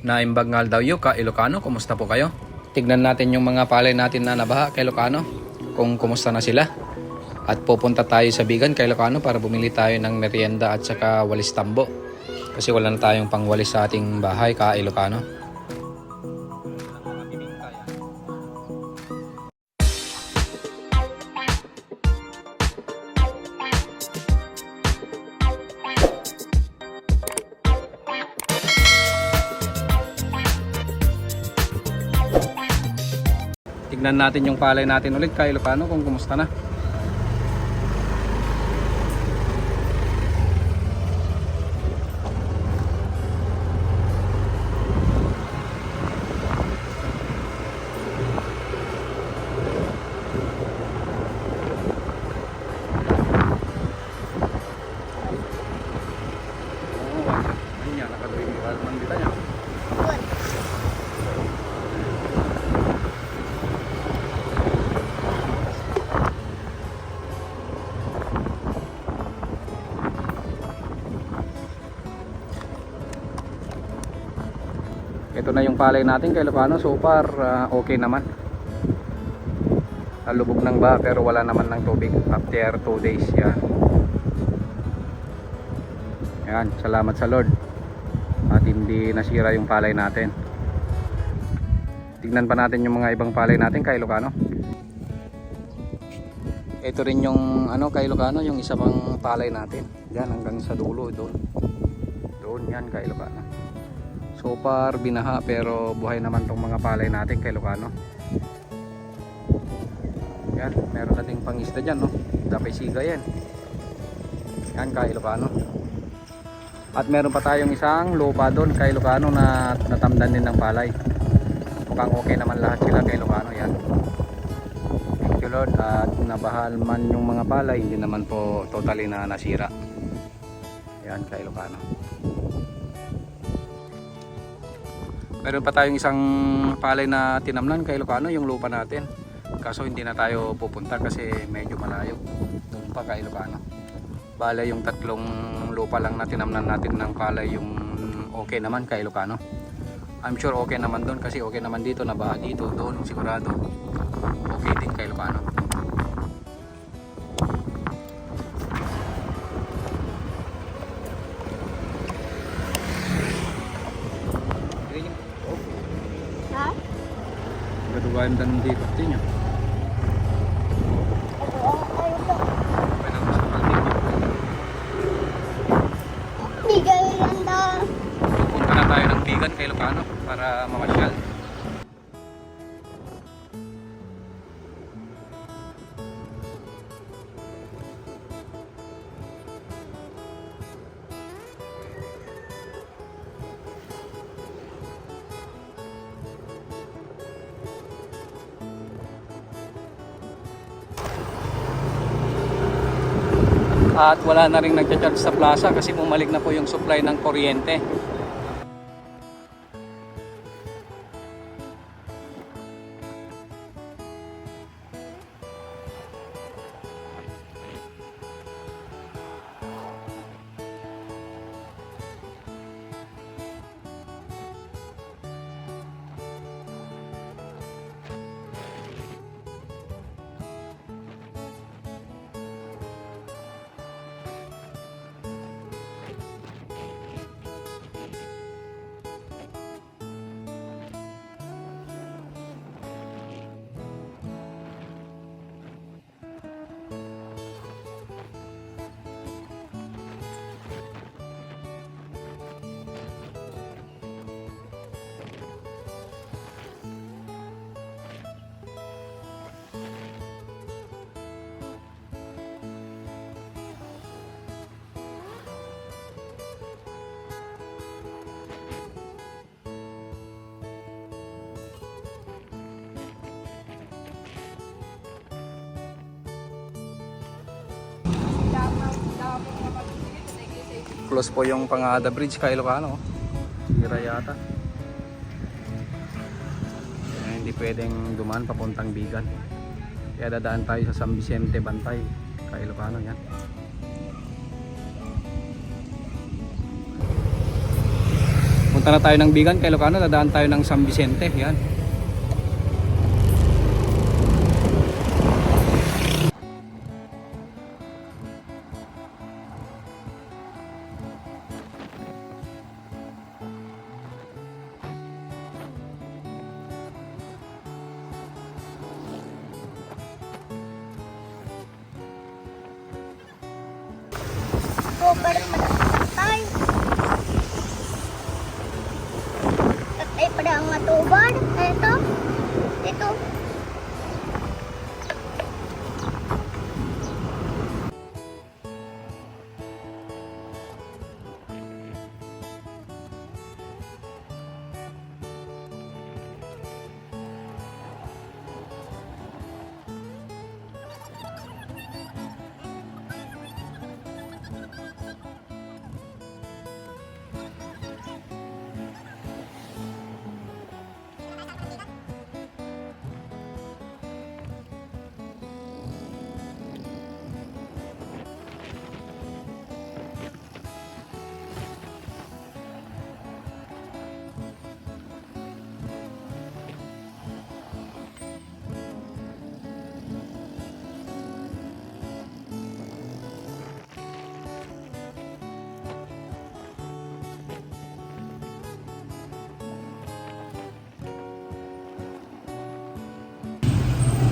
Naimbag ngal daw yu ka Ilocano, kumusta po kayo? Tignan natin yung mga palay natin na nabaha kay Ilocano, kung kumusta na sila. At pupunta tayo sa Bigan kay Ilocano para bumili tayo ng merienda at saka walis tambo. Kasi wala na tayong pangwalis sa ating bahay ka Ilocano. Tignan natin yung palay natin ulit kay Ilocano kung kumusta na. Ito na yung palay natin kay Ilocano. So far okay naman. Lubog ng ba pero wala naman ng tubig after 2 days yan. Yan, salamat sa Lord at hindi nasira yung palay natin. Tignan pa natin yung mga ibang palay natin kay Ilocano. Ito rin yung kay Ilocano, yung isa pang palay natin. Yan hanggang sa dulo doon. Doon yan kay Ilocano. So far binaha pero buhay naman tong mga palay natin kay Ilocano. Yan, meron nating pangisda dyan, no? Dapay siga yan. Yan kay Ilocano. At meron pa tayong isang lupa doon kay Ilocano na natamdan din ng palay. Mukhang okay naman lahat sila kay Ilocano. Yan, thank you Lord. At nabahal man yung mga palay, hindi naman po totally na nasira. Yan kay Ilocano. Meron pa tayong isang palay na tinamnan kay Ilocano, yung lupa natin. Kaso hindi na tayo pupunta kasi medyo malayo. Doon pa kay Ilocano. Bale yung tatlong lupa lang na tinamnan natin ng palay yung okay naman kay Ilocano. I'm sure okay naman doon kasi okay naman dito, nabaha dito, doon sigurado. Okay din kay Ilocano. Gadugayan dan dito tinyo. Pupunta na tayo ng Bigan kay Ilocano para mamasyal. At wala na rin nagcha-charge sa plaza kasi bumalik na po yung supply ng kuryente. Close po yung Pangada Bridge kay Ilocano. Sira yata. Hindi pwedeng dumaan papuntang Bigan. Kaya dadaan tayo sa San Vicente Bantay kay Ilocano. Yan. Punta na tayo ng Bigan kay Ilocano, dadaan tayo ng San Vicente. Yan. Super patay. Patay pada ang matuban. Ito. Ito.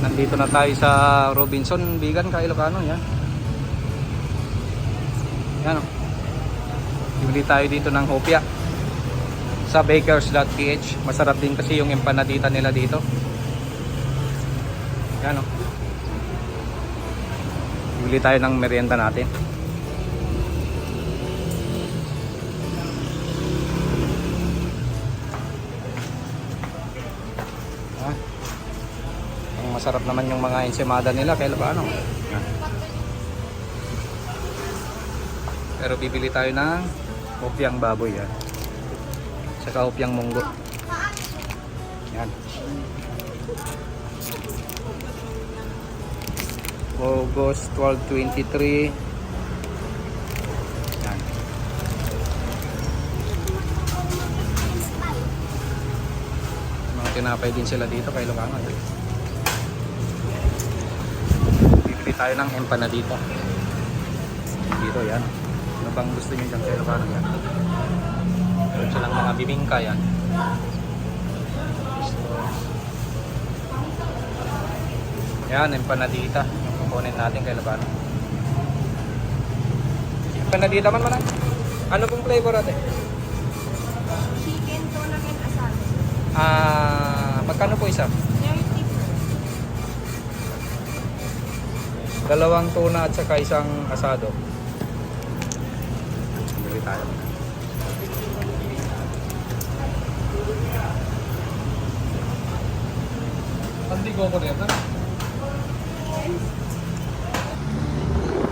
Nandito na tayo sa Robinson Bigan kay Ilocano. Yan. Yan o. Bibili tayo dito ng hopya sa bakers.ph. Masarap din kasi yung empanadita nila dito. Yan o. Bibili tayo ng merienda natin. Masarap naman yung mga ensimada nila kaya paano. Pero bibili tayo ng hopyang baboy yan. Saka hopyang munggo. Yan. August 1223. Yan. Mga tinapay din sila dito kay Ilocano. Bibili tayo ng empanadita dito. Yan. Ano bang gusto nyo dyan kay Ilocano? Yan. Meron silang mga bibingka. Yan. Yan, empanadita yung kukunin natin kay Ilocano. Empanadita man man. Ano pong flavor ate? Chicken, tuna, and asado. Magkano po isa? 30 po. Dalawang tuna at saka isang asado. Bili tayo.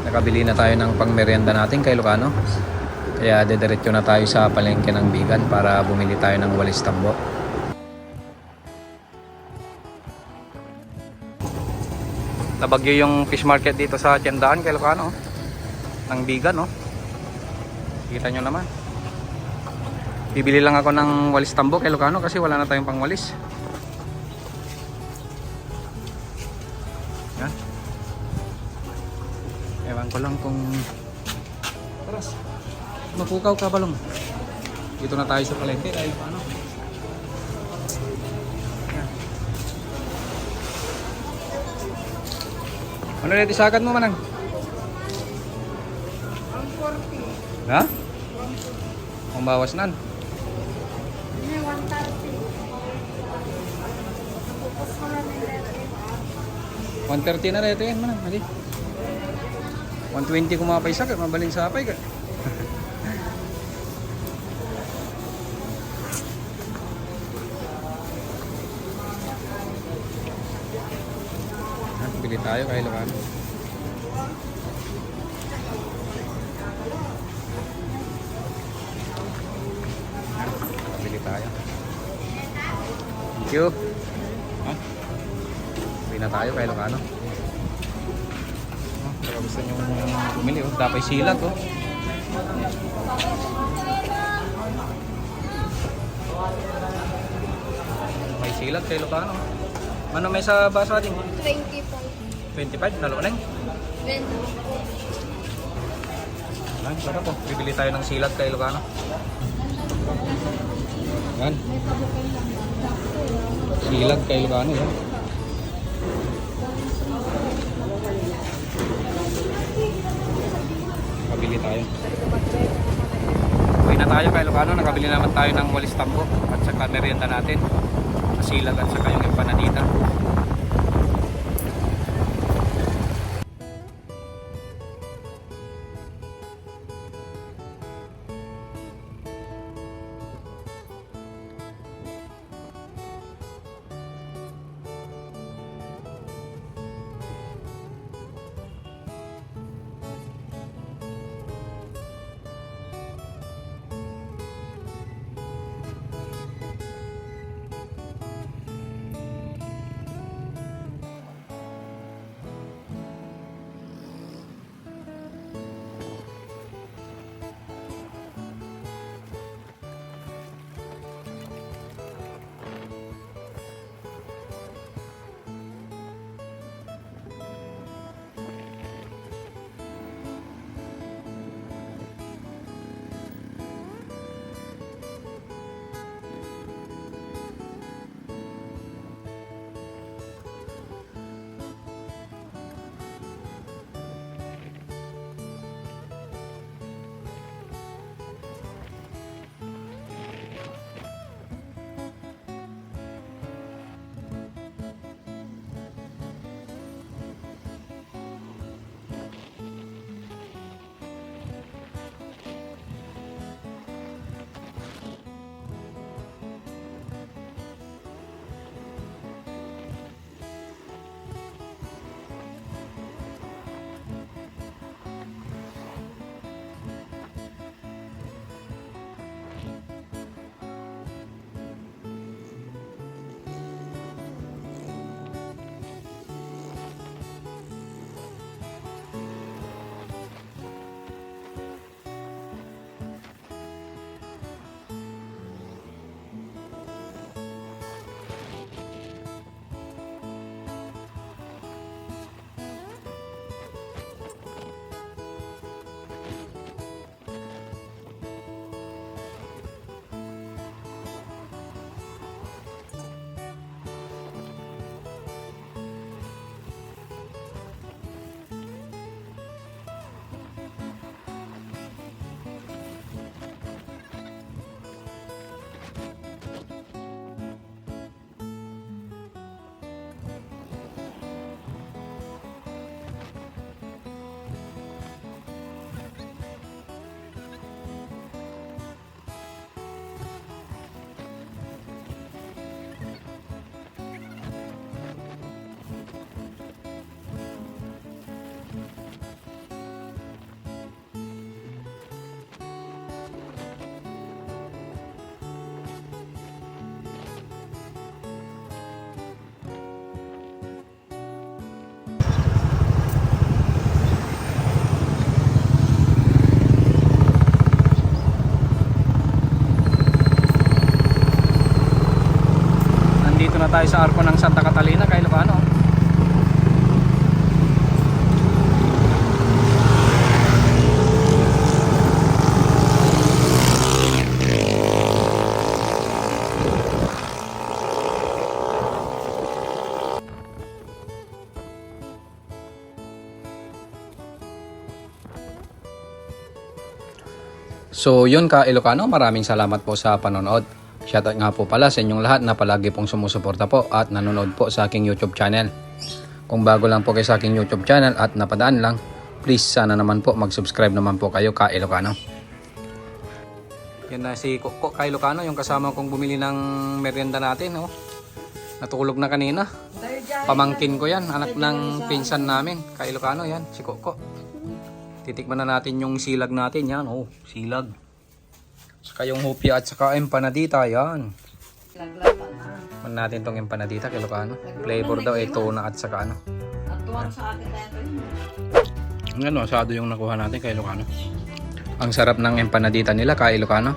Nakabili na tayo ng pangmerienda natin kay Ilocano. Kaya dediretso na tayo sa palengke ng Bigan para bumili tayo ng walis tambo. Nabagyo yung fish market dito sa Tiendaan kay Ilocano ng Bigan, no? Kita nyo naman. Bibili lang ako ng walis tambo kay Ilocano kasi wala na tayong pangwalis. Yan. Ewan ko lang kung taras mapukaw ka balong. Dito na tayo sa palengke kay Ilocano. Ano ulit isagat mo manang? Ang 40. Ha? Ang bawas nan. May 130. Tapos ko na nila. 130 na rito yan manang. Hali. 120 kung mapay sagat, mabalin sa apay ka. Bili tayo kay Ilocano. Bili tayo. Thank you. Ha? Bili na tayo kay Ilocano. Baka gusto nyo bumili. Tapay silag. May silag kay Ilocano. Ano may sa baso ating? 20 po. 25, nalo na yun. 20. Yan, sarap po. Bibili tayo ng silag kay Ilocano. Yan. Silag kay Ilocano yan. Kabili tayo. Uwi na tayo kay Ilocano. Nakabili naman tayo ng walis tambo at saka merienda natin. Silag at saka yung empanadita. tayo sa arko ng Santa Catalina kay Ilocano. So yun ka Ilocano, maraming salamat po sa panonood. Shoutout nga po pala sa inyong lahat na palagi pong sumusuporta po at nanonood po sa aking YouTube channel. Kung bago lang po kayo sa aking YouTube channel at napadaan lang, please sana naman po mag-subscribe naman po kayo ka Ilocano. Yan na si Koko ka Ilocano, yung kasama kong bumili ng merienda natin. Oh. Natulog na kanina. Pamangkin ko yan, anak ng pinsan namin ka Ilocano yan, si Koko. Titikman na natin yung silag natin yan. Oh, silag. Saka yung hopia at saka empanadita yan. Man natin tong empanadita kay Ilocano. Flavor daw tuna at saka ano. Ano, asado yung nakuha natin kay Ilocano. Ang sarap ng empanadita nila kay Ilocano.